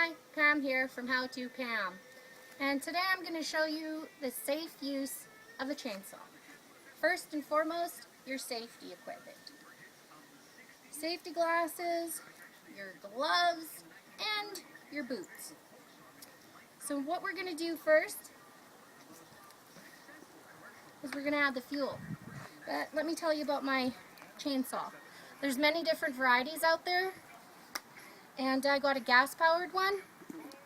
Hi, Pam here from How To Pam, and today I'm going to show you the safe use of a chainsaw. First and foremost, your safety equipment. Safety glasses, your gloves, and your boots. So what we're going to do first is we're going to add the fuel. But let me tell you about my chainsaw. There's many different varieties out there, and I got a gas-powered one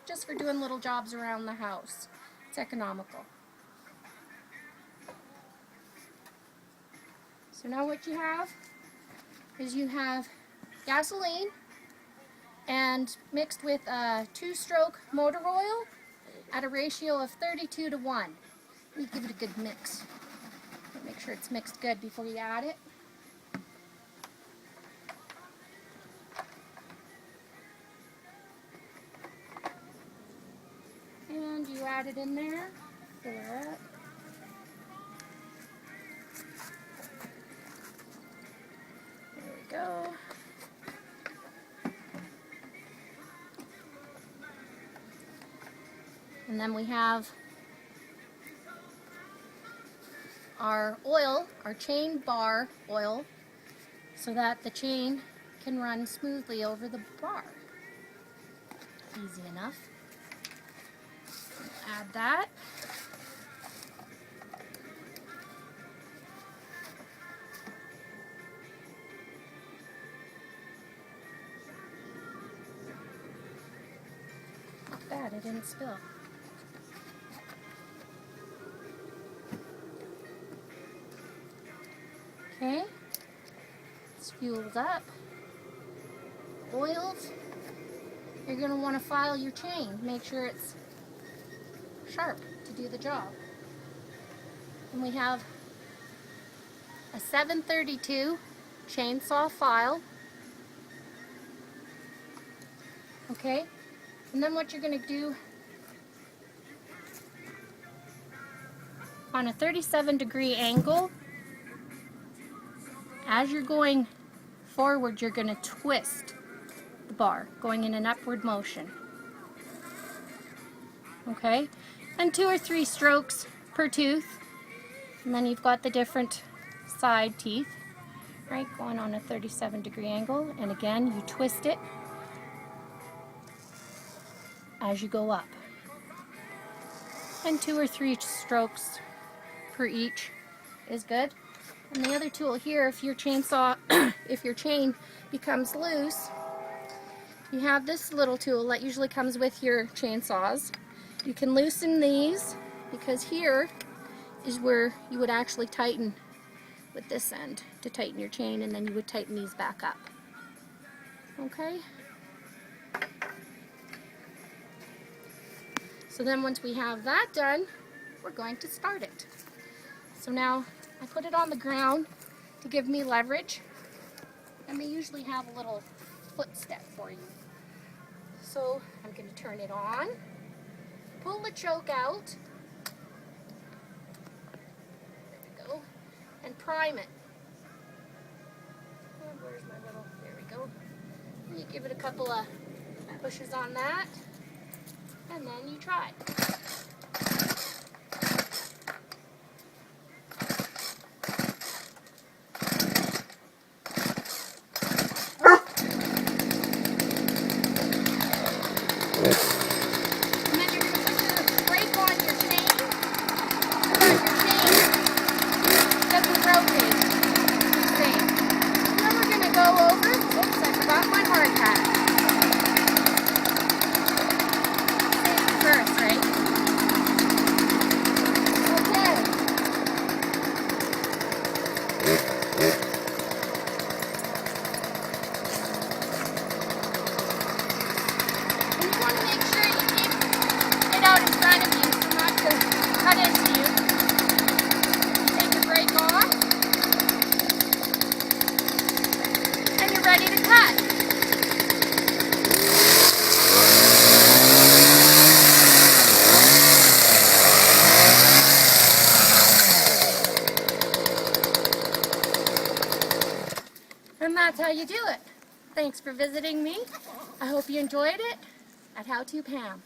just for doing little jobs around the house. It's economical. So now what you have is you have gasoline and mixed with a 2-stroke motor oil at a ratio of 32:1. You give it a good mix. Make sure it's mixed good before you add it. And you add it in there, fill her up. There we go. And then we have our oil, our chain bar oil, so that the chain can run smoothly over the bar. Easy enough. Add that. Not bad, it didn't spill. Okay, it's fueled up, oiled. You're going to want to file your chain. Make sure it's sharp to do the job. And we have a 732 chainsaw file. Okay, and then what you're going to do on a 37-degree angle, as you're going forward, you're going to twist the bar, going in an upward motion. Okay, and 2 or 3 strokes per tooth, and then you've got the different side teeth, right, going on a 37-degree angle, and again, you twist it as you go up. And 2 or 3 strokes per each is good. And the other tool here, if your chainsaw, if your chain becomes loose, you have this little tool that usually comes with your chainsaws. You can loosen these, because here is where you would actually tighten with this end to tighten your chain, and then you would tighten these back up. Okay? So then once we have that done, we're going to start it. So now I put it on the ground to give me leverage, and we usually have a little footstep for you. So I'm going to turn it on, pull the choke out, there we go, and prime it. And where's my little, there we go. And you give it a couple of pushes on that, and then you try. And then you're going to put the brake on your chain so that your chain doesn't rotate. Same. And then we're going to go over, oops, I forgot my hard hat. Safety first, right? Out in front of you so not to cut into you. Take the brake off, and you're ready to cut. And that's how you do it. Thanks for visiting me. I hope you enjoyed it. at How To Pam.